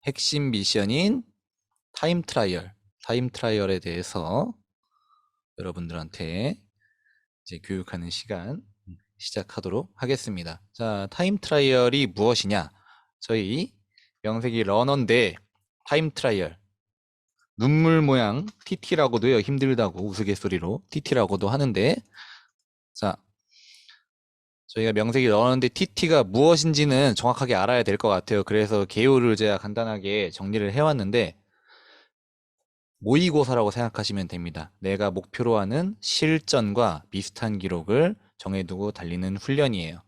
핵심 미션인 타임 트라이얼에 대해서 여러분들한테 이제 교육하는 시간 시작하도록 하겠습니다. 자, 타임 트라이얼이 무엇이냐? 저희 명색이 러너인데 타임 트라이얼 눈물 모양 TT라고도 해요. 힘들다고 우스갯소리로 TT라고도 하는데, 자, 저희가 명색이 러너인데 TT가 무엇인지는 정확하게 알아야 될 것 같아요. 그래서 개요를 제가 간단하게 정리를 해왔는데, 모의고사라고 생각하시면 됩니다. 내가 목표로 하는 실전과 비슷한 기록을 정해두고 달리는 훈련이에요.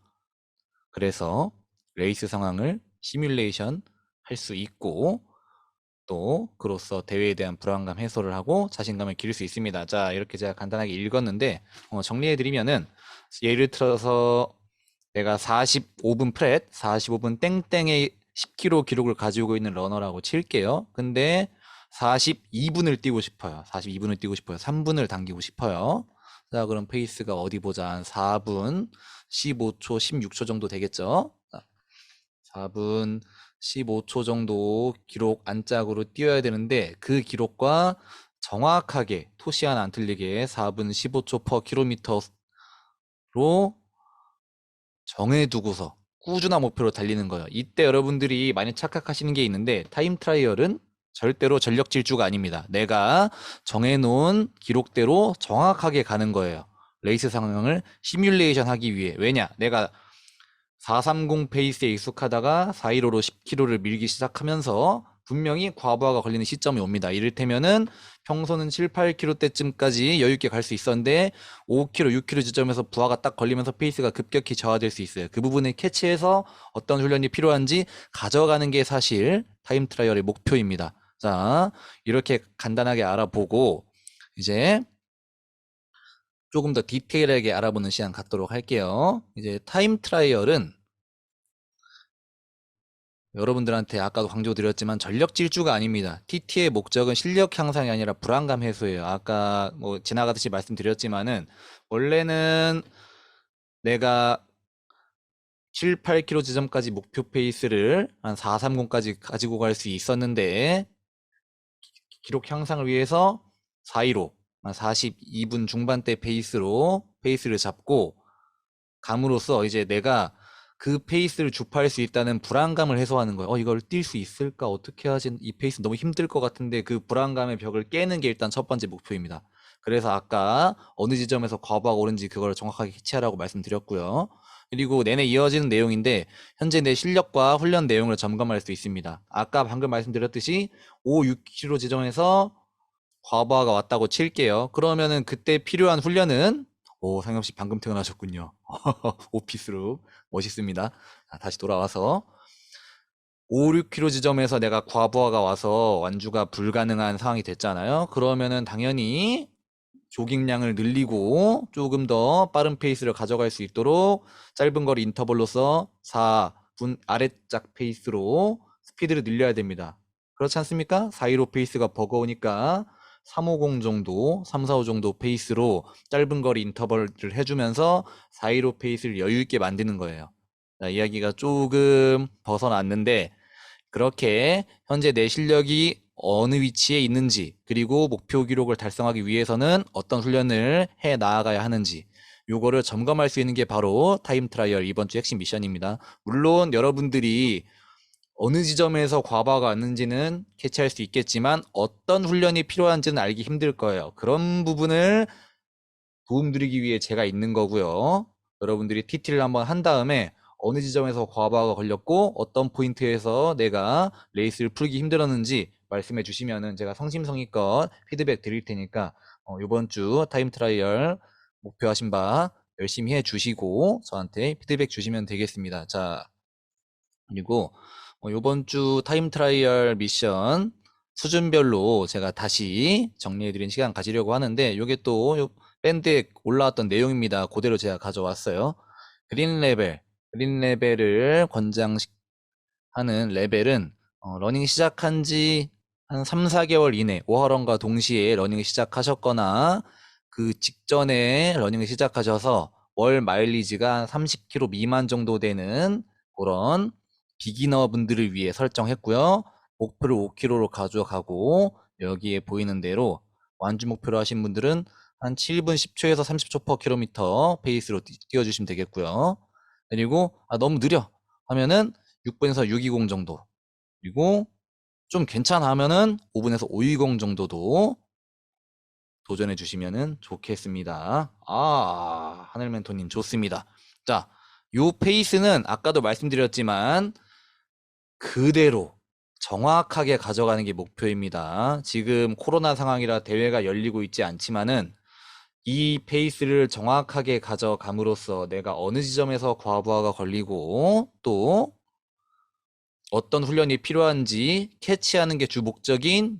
그래서 레이스 상황을 시뮬레이션 할 수 있고, 또 그로써 대회에 대한 불안감 해소를 하고 자신감을 기를 수 있습니다. 자, 이렇게 제가 간단하게 읽었는데 정리해드리면은, 예를 들어서 내가 45분 프렛 45분 땡땡의 10km 기록을 가지고 있는 러너라고 칠게요. 근데 42분을 뛰고 싶어요. 42분을 뛰고 싶어요. 3분을 당기고 싶어요. 자, 그럼 페이스가 어디 보자. 한 4분 15초 16초 정도 되겠죠. 4분 15초 정도 기록 안짝으로 뛰어야 되는데, 그 기록과 정확하게 토시 하나 안 틀리게 4분 15초 per 킬로미터로 정해두고서 꾸준한 목표로 달리는 거예요. 이때 여러분들이 많이 착각하시는 게 있는데, 타임 트라이얼은 절대로 전력 질주가 아닙니다. 내가 정해놓은 기록대로 정확하게 가는 거예요. 레이스 상황을 시뮬레이션 하기 위해. 왜냐? 내가 430 페이스에 익숙하다가 415로 10km를 밀기 시작하면서 분명히 과부하가 걸리는 시점이 옵니다. 이를테면은 평소는 7, 8km대쯤까지 여유있게 갈 수 있었는데 5km, 6km 지점에서 부하가 딱 걸리면서 페이스가 급격히 저하될 수 있어요. 그 부분을 캐치해서 어떤 훈련이 필요한지 가져가는 게 사실 타임 트라이얼의 목표입니다. 자, 이렇게 간단하게 알아보고 이제 조금 더 디테일하게 알아보는 시간 갖도록 할게요. 이제 타임 트라이얼은 여러분들한테 아까도 강조드렸지만 전력 질주가 아닙니다. TT의 목적은 실력 향상이 아니라 불안감 해소예요. 아까 뭐 지나가듯이 말씀드렸지만은, 원래는 내가 7, 8km 지점까지 목표 페이스를 한 430까지 가지고 갈 수 있었는데, 기록 향상을 위해서 415, 42분 중반대 페이스를 잡고 감으로써 이제 내가 그 페이스를 주파할 수 있다는 불안감을 해소하는 거예요. 이걸 뛸 수 있을까? 어떻게 하지? 이 페이스 너무 힘들 것 같은데, 그 불안감의 벽을 깨는 게 일단 첫 번째 목표입니다. 그래서 아까 어느 지점에서 과부하가 오른지 그걸 정확하게 캐치하라고 말씀드렸고요. 그리고 내내 이어지는 내용인데, 현재 내 실력과 훈련 내용을 점검할 수 있습니다. 아까 방금 말씀드렸듯이 5, 6km 지점에서 과부하가 왔다고 칠게요. 그러면은 그때 필요한 훈련은, 상엽씨 방금 태어나셨군요. 오피스로 멋있습니다. 자, 다시 돌아와서 5, 6km 지점에서 내가 과부하가 와서 완주가 불가능한 상황이 됐잖아요. 그러면은 당연히 조깅량을 늘리고 조금 더 빠른 페이스를 가져갈 수 있도록 짧은 거리 인터벌로서 4분 아래짝 페이스로 스피드를 늘려야 됩니다. 그렇지 않습니까? 415 페이스가 버거우니까 350 정도, 345 정도 페이스로 짧은 거리 인터벌을 해주면서 415 페이스를 여유있게 만드는 거예요. 자, 이야기가 조금 벗어났는데, 그렇게 현재 내 실력이 어느 위치에 있는지, 그리고 목표 기록을 달성하기 위해서는 어떤 훈련을 해 나아가야 하는지, 요거를 점검할 수 있는 게 바로 타임 트라이얼 이번 주 핵심 미션입니다. 물론 여러분들이 어느 지점에서 과부하가 왔는지는 캐치할 수 있겠지만 어떤 훈련이 필요한지는 알기 힘들 거예요. 그런 부분을 도움드리기 위해 제가 있는 거고요. 여러분들이 TT를 한번 한 다음에 어느 지점에서 과부하가 걸렸고 어떤 포인트에서 내가 레이스를 풀기 힘들었는지 말씀해 주시면은 제가 성심성의껏 피드백 드릴 테니까 이번 주 타임 트라이얼 목표하신 바 열심히 해 주시고 저한테 피드백 주시면 되겠습니다. 자, 그리고 이번 주 타임 트라이얼 미션 수준별로 제가 다시 정리해드린 시간 가지려고 하는데, 이게 또 밴드에 올라왔던 내용입니다. 그대로 제가 가져왔어요. 그린 레벨을 권장하는 레벨은 러닝 시작한 지 한 3, 4개월 이내, 오하런과 동시에 러닝을 시작하셨거나 그 직전에 러닝을 시작하셔서 월 마일리지가 30km 미만 정도 되는 그런 비기너 분들을 위해 설정했고요. 목표를 5km로 가져가고 여기에 보이는 대로 완주 목표로 하신 분들은 한 7분 10초에서 30초 per 킬로미터 페이스로 뛰어주시면 되겠고요. 그리고 너무 느려 하면은 6분에서 620 정도, 그리고 좀 괜찮아 하면은 5분에서 520 정도도 도전해 주시면은 좋겠습니다. 하늘멘토님 좋습니다. 자, 요 페이스는 아까도 말씀드렸지만 그대로 정확하게 가져가는 게 목표입니다. 지금 코로나 상황이라 대회가 열리고 있지 않지만은 이 페이스를 정확하게 가져감으로써 내가 어느 지점에서 과부하가 걸리고 또 어떤 훈련이 필요한지 캐치하는 게 주 목적인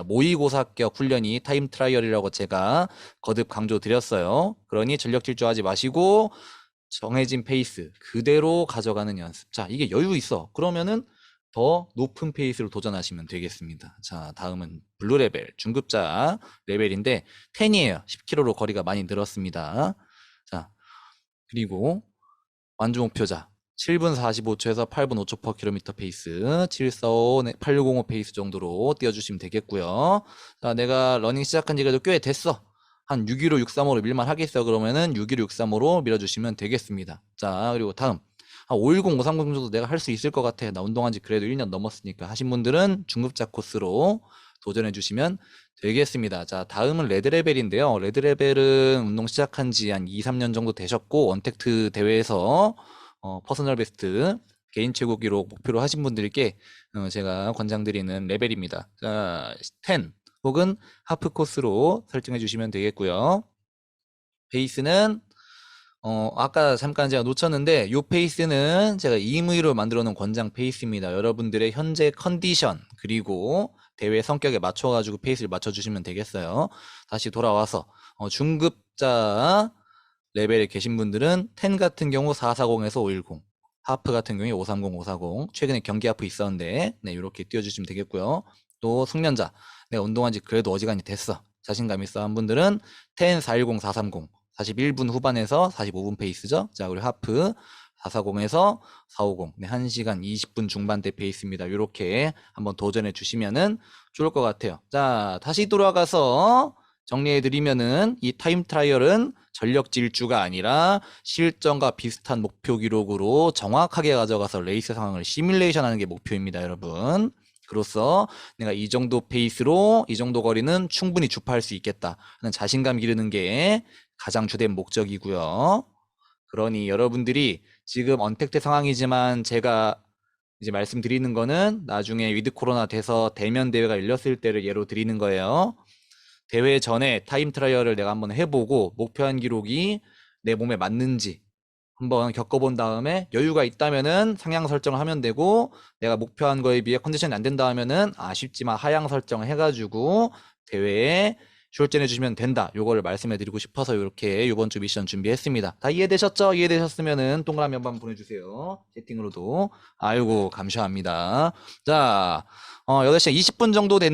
모의고사격 훈련이 타임 트라이얼이라고 제가 거듭 강조드렸어요. 그러니 전력 질주하지 마시고 정해진 페이스 그대로 가져가는 연습. 자, 이게 여유 있어. 그러면은 더 높은 페이스로 도전하시면 되겠습니다. 자, 다음은 블루 레벨, 중급자 레벨인데 10이에요. 10km로 거리가 많이 늘었습니다. 자, 그리고 완주 목표자 7분 45초에서 8분 5초 per 킬로미터 페이스, 745, 805 페이스 정도로 뛰어주시면 되겠고요. 자, 내가 러닝 시작한 지가 꽤 됐어. 한 615, 635로 밀만 하겠어. 그러면은 615, 635로 밀어주시면 되겠습니다. 자, 그리고 다음. 510, 530 정도 내가 할 수 있을 것 같아. 나 운동한 지 그래도 1년 넘었으니까 하신 분들은 중급자 코스로 도전해 주시면 되겠습니다. 자, 다음은 레드레벨인데요. 레드레벨은 운동 시작한 지 한 2, 3년 정도 되셨고, 언택트 대회에서 퍼스널 베스트 개인 최고 기록 목표로 하신 분들께 제가 권장드리는 레벨입니다. 자, 10 혹은 하프 코스로 설정해 주시면 되겠고요. 페이스는 아까 잠깐 제가 놓쳤는데 이 페이스는 제가 임의로 만들어 놓은 권장 페이스입니다. 여러분들의 현재 컨디션 그리고 대회 성격에 맞춰 가지고 페이스를 맞춰 주시면 되겠어요. 다시 돌아와서 중급자 레벨에 계신 분들은 10 같은 경우 440에서 510, 하프 같은 경우에 530, 540, 최근에 경기 하프 있었는데 네, 이렇게 띄워주시면 되겠고요. 또 숙련자, 내가 운동한 지 그래도 어지간히 됐어, 자신감 있어 한 분들은 10, 410, 430, 41분 후반에서 45분 페이스죠. 자, 그리고 하프 440에서 450, 네, 1시간 20분 중반대 페이스입니다. 이렇게 한번 도전해 주시면은 좋을 것 같아요. 자, 다시 돌아가서 정리해드리면은 이 타임 트라이얼은 전력 질주가 아니라 실전과 비슷한 목표 기록으로 정확하게 가져가서 레이스 상황을 시뮬레이션 하는 게 목표입니다, 여러분. 그로써 내가 이 정도 페이스로 이 정도 거리는 충분히 주파할 수 있겠다 하는 자신감 기르는 게 가장 주된 목적이고요. 그러니 여러분들이 지금 언택트 상황이지만 제가 이제 말씀드리는 거는 나중에 위드 코로나 돼서 대면 대회가 열렸을 때를 예로 드리는 거예요. 대회 전에 타임 트라이얼을 내가 한번 해보고 목표한 기록이 내 몸에 맞는지 한번 겪어본 다음에 여유가 있다면은 상향 설정을 하면 되고, 내가 목표한 거에 비해 컨디션이 안 된다 하면은 아쉽지만 하향 설정을 해가지고 대회에 출전해 주시면 된다. 요거를 말씀해 드리고 싶어서 이렇게 이번 주 미션 준비했습니다. 다 이해되셨죠? 이해되셨으면은 동그라미 한번 보내주세요. 채팅으로도. 아이고 감사합니다. 자, 8시 20분 정도 됐는데